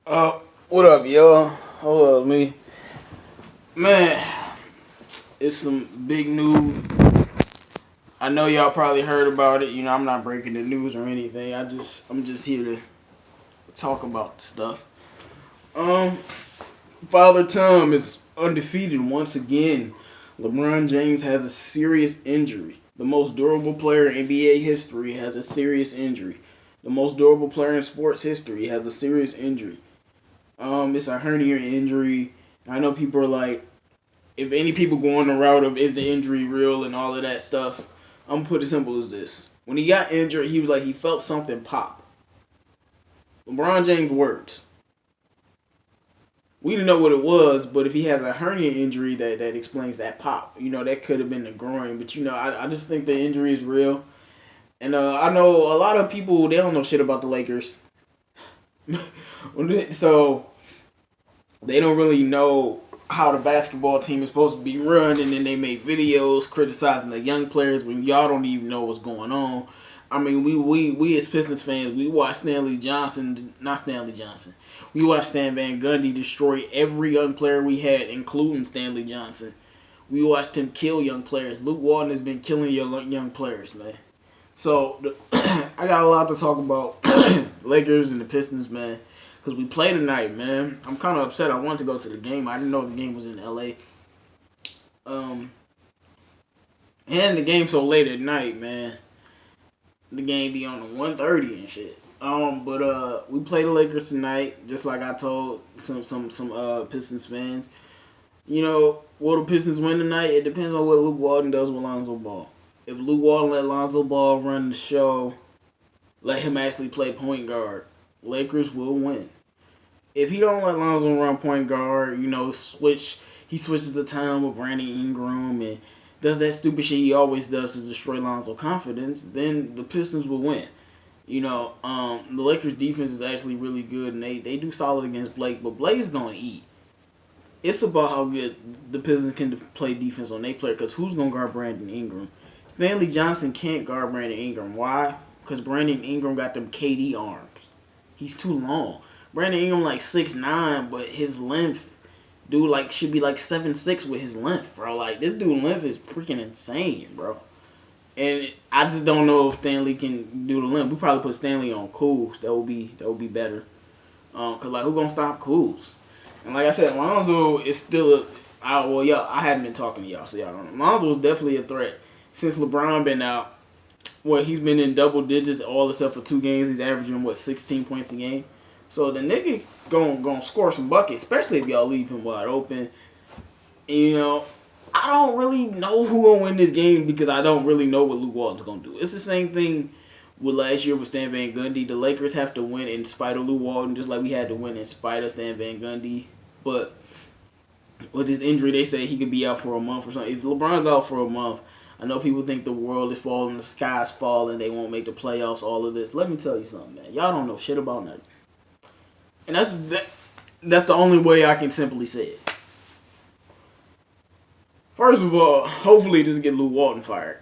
What up, y'all? Hold up, me. Man, it's some big news. I know y'all probably heard about it. I'm not breaking the news or anything. I'm just here to talk about stuff. Um, Father Tom is undefeated once again. LeBron James has a serious injury. The most durable player in NBA history has a serious injury. The most durable player in sports history has a serious injury. It's a hernia injury. I know people are like, if any people go on the route of is the injury real and all of that stuff, I'm gonna put it simple as this: when he got injured, he was like he felt something pop. LeBron James words. We didn't know what it was, but if he has a hernia injury, that explains that pop. That could have been the groin, but I just think the injury is real. And I know a lot of people, they don't know shit about the Lakers, so they don't really know how the basketball team is supposed to be run, and then they make videos criticizing the young players when y'all don't even know what's going on. I mean, we as Pistons fans, we watched not Stanley Johnson. We watched Stan Van Gundy destroy every young player we had, including Stanley Johnson. We watched him kill young players. Luke Walton has been killing young players, man. So I got a lot to talk about Lakers and the Pistons, man. Because we play tonight, man. I'm kind of upset. I wanted to go to the game. I didn't know the game was in L.A. And the game so late at night, man. The game be on the 1:30 and shit. But we play the Lakers tonight, just like I told some Pistons fans. Will the Pistons win tonight? It depends on what Luke Walton does with Lonzo Ball. If Luke Walton let Lonzo Ball run the show, let him actually play point guard, Lakers will win. If he don't let Lonzo run point guard, he switches the time with Brandon Ingram and does that stupid shit he always does to destroy Lonzo's confidence, then the Pistons will win. The Lakers defense is actually really good, and they do solid against Blake, but Blake's gonna eat. It's about how good the Pistons can play defense on their player, because who's gonna guard Brandon Ingram? Stanley Johnson can't guard Brandon Ingram. Why? Because Brandon Ingram got them KD arms. He's too long. Brandon Ingram like 6'9", but his length, dude, should be like 7'6" with his length, bro. Like, this dude's length is freaking insane, bro. And I just don't know if Stanley can do the length. We probably put Stanley on Kuz. That would be better. Cause who gonna stop Kuz? And like I said, Lonzo is still I haven't been talking to y'all, so y'all don't know. Lonzo is definitely a threat since LeBron been out. He's been in double digits all except for 2 games. He's averaging 16 points a game. So the nigga gonna score some buckets, especially if y'all leave him wide open. I don't really know who will win this game because I don't really know what Luke Walton's gonna do. It's the same thing with last year with Stan Van Gundy. The Lakers have to win in spite of Luke Walton, just like we had to win in spite of Stan Van Gundy. But with his injury, they say he could be out for a month or something. If LeBron's out for a month, I know people think the world is falling, the sky's falling, they won't make the playoffs, all of this. Let me tell you something, man. Y'all don't know shit about nothing. And that's the only way I can simply say it. First of all, hopefully just get Luke Walton fired.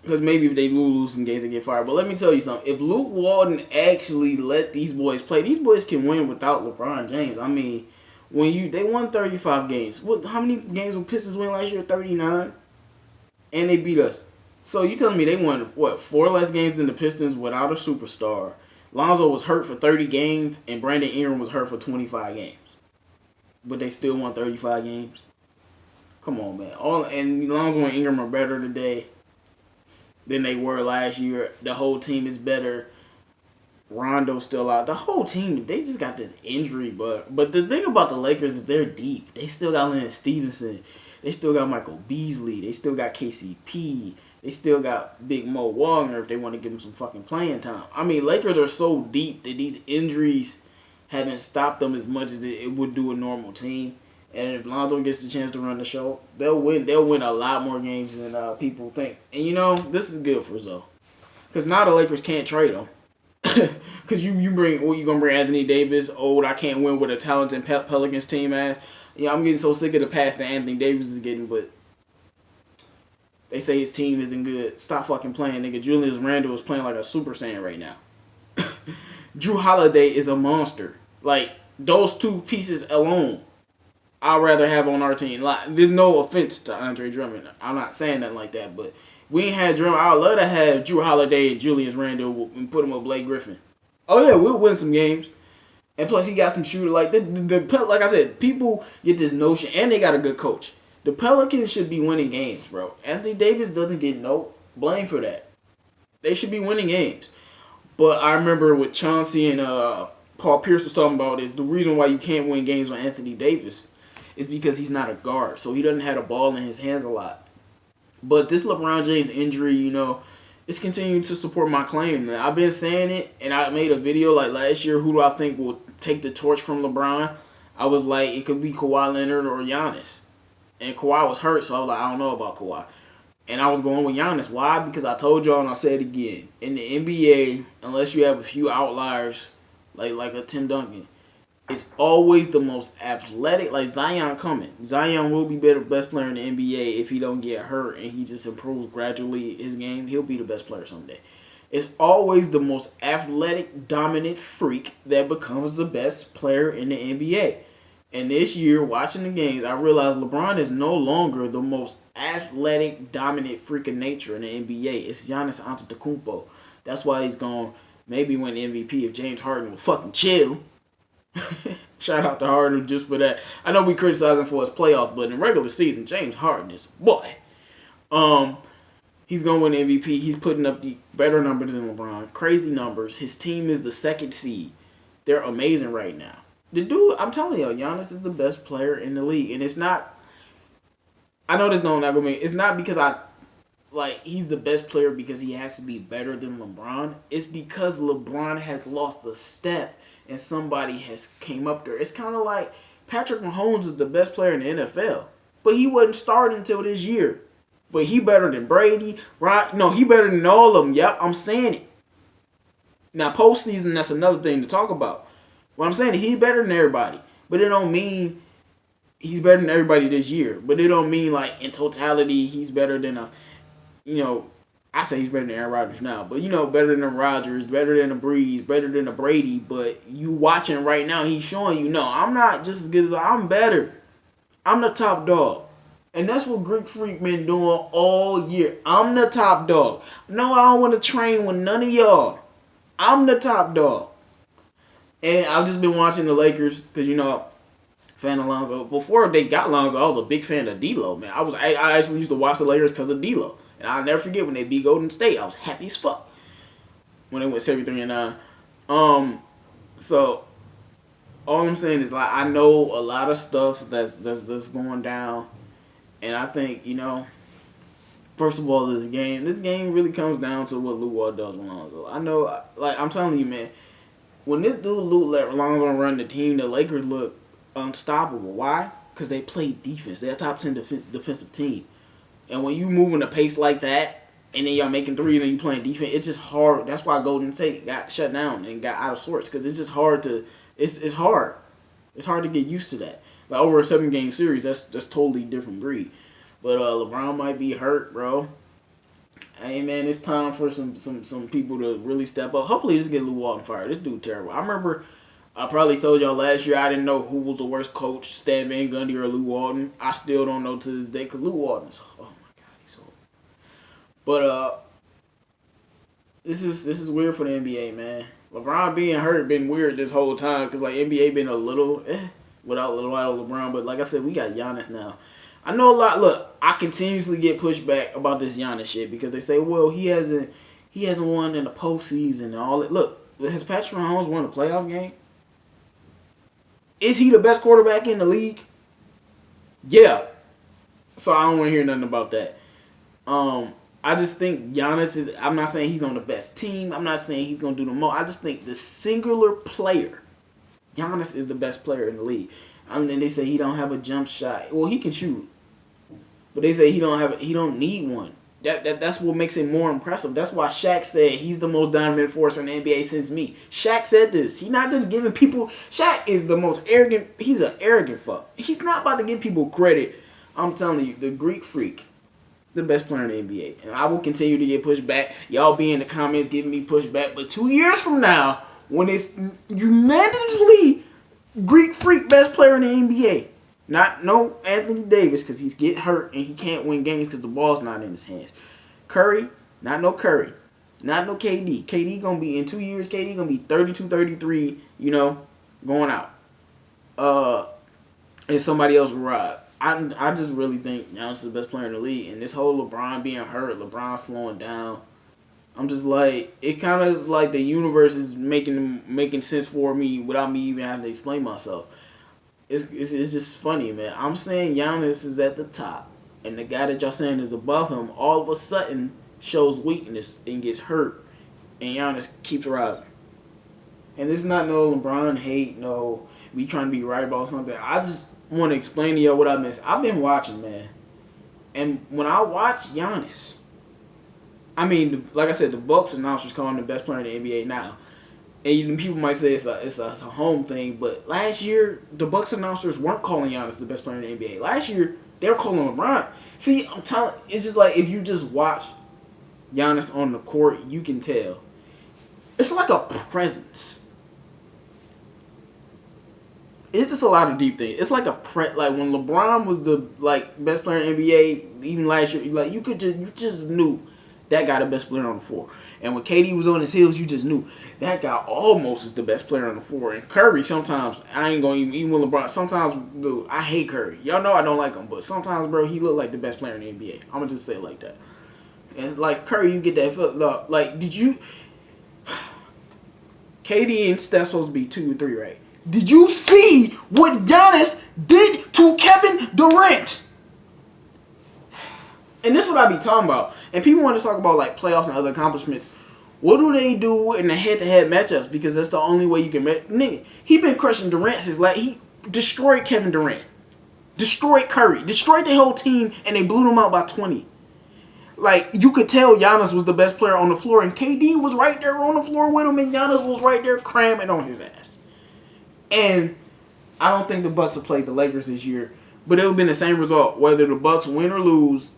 Because maybe if they lose some games, they get fired. But let me tell you something. If Luke Walton actually let these boys play, these boys can win without LeBron James. I mean, they won 35 games. How many games did Pistons win last year? 39? And they beat us. So you telling me they won, 4 less games than the Pistons without a superstar. Lonzo was hurt for 30 games, and Brandon Ingram was hurt for 25 games. But they still won 35 games? Come on, man. And Lonzo and Ingram are better today than they were last year. The whole team is better. Rondo's still out. The whole team, they just got this injury. But the thing about the Lakers is they're deep. They still got Lance Stevenson. They still got Michael Beasley. They still got KCP. They still got Big Mo Wagner if they want to give him some fucking playing time. I mean, Lakers are so deep that these injuries haven't stopped them as much as it would do a normal team. And if Lonzo gets the chance to run the show, they'll win. They'll win a lot more games than people think. And this is good for Zoe. Because now the Lakers can't trade him. Because you gonna bring Anthony Davis, old, I can't win with a talented Pelicans team, man. I'm getting so sick of the pass that Anthony Davis is getting, but they say his team isn't good. Stop fucking playing, nigga. Julius Randle is playing like a Super Saiyan right now. Drew Holiday is a monster. Like, Those two pieces alone, I'd rather have on our team. Like, there's no offense to Andre Drummond. I'm not saying nothing like that, but we ain't had Drummond. I'd love to have Drew Holiday and Julius Randle and put him with Blake Griffin. Oh yeah, we'll win some games. And plus, he got some shooter. Like like I said, people get this notion, and they got a good coach. The Pelicans should be winning games, bro. Anthony Davis doesn't get no blame for that. They should be winning games. But I remember what Chauncey and Paul Pierce was talking about is the reason why you can't win games with Anthony Davis is because he's not a guard. So he doesn't have the ball in his hands a lot. But this LeBron James injury, it's continuing to support my claim, man. I've been saying it, and I made a video like last year, who do I think will take the torch from LeBron? I was like, it could be Kawhi Leonard or Giannis. And Kawhi was hurt, so I was like, I don't know about Kawhi. And I was going with Giannis. Why? Because I told y'all, and I'll say it again. In the NBA, unless you have a few outliers, like a Tim Duncan, it's always the most athletic. Like Zion coming. Zion will be best player in the NBA if he don't get hurt and he just improves gradually his game. He'll be the best player someday. It's always the most athletic, dominant freak that becomes the best player in the NBA. And this year, watching the games, I realized LeBron is no longer the most athletic, dominant freak of nature in the NBA. It's Giannis Antetokounmpo. That's why he's going to maybe win the MVP if James Harden will fucking chill. Shout out to Harden just for that. I know we criticize him for his playoffs, but in regular season, James Harden is a boy. He's going to win the MVP. He's putting up the better numbers than LeBron. Crazy numbers. His team is the second seed. They're amazing right now. The dude, I'm telling you, Giannis is the best player in the league. And it's not, I know this don't not gonna mean, it's not because he's the best player because he has to be better than LeBron. It's because LeBron has lost a step and somebody has came up there. It's kind of like Patrick Mahomes is the best player in the NFL. But he wasn't starting until this year. But he better than Brady, right? No, he better than all of them. Yep, I'm saying it. Now, postseason, that's another thing to talk about. What I'm saying is he's better than everybody. But it don't mean he's better than everybody this year. But it don't mean, like, in totality, he's better than I say he's better than Aaron Rodgers now. But, better than a Rodgers, better than a Breeze, better than a Brady. But you watching right now, he's showing you, no, I'm not just as good as I'm better. I'm the top dog. And that's what Greek Freak been doing all year. I'm the top dog. No, I don't want to train with none of y'all. I'm the top dog. And I've just been watching the Lakers because, fan of Lonzo. Before they got Lonzo, I was a big fan of D'Lo, man. I actually used to watch the Lakers because of D'Lo. And I'll never forget when they beat Golden State. I was happy as fuck when they went 73-9. So all I'm saying is, like, I know a lot of stuff that's going down. And I think, first of all, this game really comes down to what Lou Wall does with Lonzo. I know, like, I'm telling you, man, when this dude Lou let Lonzo run the team, the Lakers look unstoppable. Why? Because they play defense. They're a top 10 defensive team. And when you move in a pace like that, and then y'all making threes and you playing defense, it's just hard. That's why Golden State got shut down and got out of sorts, because it's just hard to, it's hard. It's hard to get used to that. Like, over a 7-game series, that's totally different breed. But LeBron might be hurt, bro. Hey, man, it's time for some people to really step up. Hopefully, this get Lou Walton fired. This dude terrible. I remember I probably told y'all last year I didn't know who was the worst coach, Stan Van Gundy or Lou Walton. I still don't know to this day because Lou Walton's, oh my God, he's so. But this is weird for the NBA, man. LeBron being hurt been weird this whole time because, like, NBA been a little without LeBron. But like I said, we got Giannis now. I know a lot. Look, I continuously get pushback about this Giannis shit because they say, well, he hasn't won in the postseason and all that. Look, has Patrick Mahomes won a playoff game? Is he the best quarterback in the league? Yeah. So I don't want to hear nothing about that. I just think Giannis is, I'm not saying he's on the best team. I'm not saying he's going to do the most. I just think the singular player, Giannis is the best player in the league. And they say he don't have a jump shot. Well, he can shoot. But they say he don't need one. That's what makes him more impressive. That's why Shaq said he's the most dominant force in the NBA since me. Shaq said this. He's not just giving people. Shaq is the most arrogant. He's an arrogant fuck. He's not about to give people credit. I'm telling you, the Greek Freak, the best player in the NBA. And I will continue to get pushed back. Y'all be in the comments giving me pushback. But 2 years from now, when it's unanimously Greek freak, best player in the NBA. Not no Anthony Davis because he's get hurt and he can't win games because the ball's not in his hands. Curry, not no Curry. Not no KD. KD gonna be in 2 years. KD gonna be 32, 33. Going out. And somebody else will rise. I just really think Giannis is the best player in the league. And this whole LeBron being hurt, LeBron slowing down. I'm just like, it kind of like the universe is making sense for me without me even having to explain myself. It's just funny, man. I'm saying Giannis is at the top, and the guy that y'all saying is above him, all of a sudden shows weakness and gets hurt, and Giannis keeps rising. And this is not no LeBron hate, no me trying to be right about something. I just want to explain to y'all what I missed. I've been watching, man, and when I watch Giannis, I mean, like I said, the Bucks announcers call him the best player in the NBA now. And people might say it's a home thing, but last year the Bucks announcers weren't calling Giannis the best player in the NBA. Last year they were calling LeBron. See, I'm telling, it's just like if you just watch Giannis on the court, you can tell. It's like a presence. It's just a lot of deep things. It's like like when LeBron was the best player in the NBA, even last year, like you just knew that guy the best player on the floor. And when KD was on his heels, you just knew that guy almost is the best player on the floor. And Curry, sometimes, I ain't going to even with LeBron, sometimes, dude, I hate Curry. Y'all know I don't like him, but sometimes, bro, he look like the best player in the NBA. I'm going to just say it like that. And like Curry, you get that feel. Like, did you... KD and Steph supposed to be 2 and 3, right? Did you see what Giannis did to Kevin Durant? And this is what I be talking about. And people want to talk about like playoffs and other accomplishments. What do they do in the head-to-head matchups? Because that's the only way you can match. Nigga, he been crushing Durant since he destroyed Kevin Durant, destroyed Curry, destroyed their whole team, and they blew them out by 20. Like, you could tell Giannis was the best player on the floor, and KD was right there on the floor with him, and Giannis was right there cramming on his ass. And I don't think the Bucks have played the Lakers this year, but it would have been the same result. Whether the Bucks win or lose,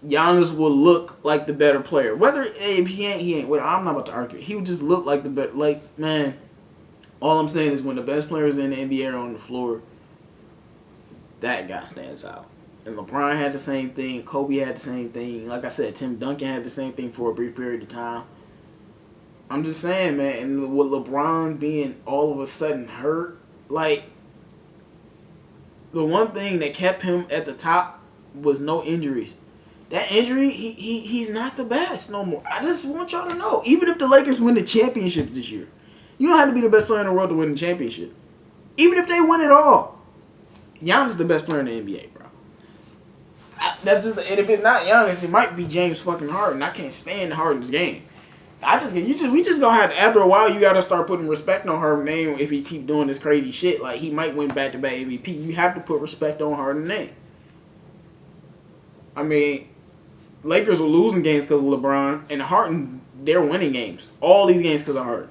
Giannis will look like the better player. Whether if he ain't. Well, I'm not about to argue. He would just look like the better. Like, man, all I'm saying is when the best players in the NBA are on the floor, that guy stands out. And LeBron had the same thing. Kobe had the same thing. Like I said, Tim Duncan had the same thing for a brief period of time. I'm just saying, man. And with LeBron being all of a sudden hurt, like, the one thing that kept him at the top was no injuries. That injury, he's not the best no more. I just want y'all to know. Even if the Lakers win the championship this year, you don't have to be the best player in the world to win the championship. Even if they win it all, Giannis is the best player in the NBA, bro. And if it's not Giannis, it might be James fucking Harden. I can't stand Harden's game. We just gonna have to, after a while, you gotta start putting respect on Harden's name if he keep doing this crazy shit. Like, he might win back-to-back MVP. You have to put respect on Harden's name. I mean, Lakers are losing games because of LeBron, and Harden, they're winning games. All these games because of Harden.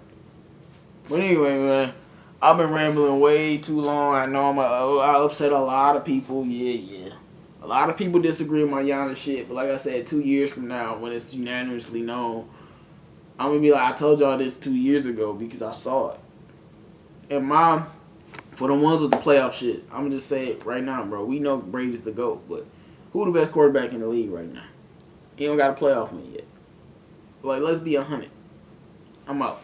But anyway, man, I've been rambling way too long. I know I upset a lot of people. Yeah. A lot of people disagree with my Giannis shit, but like I said, 2 years from now, when it's unanimously known, I'm going to be like, I told y'all this 2 years ago because I saw it. And Mom, for the ones with the playoff shit, I'm going to just say it right now, bro. We know Brady's the GOAT, but who the best quarterback in the league right now? He don't got a playoff win yet. Like, let's be 100. I'm out.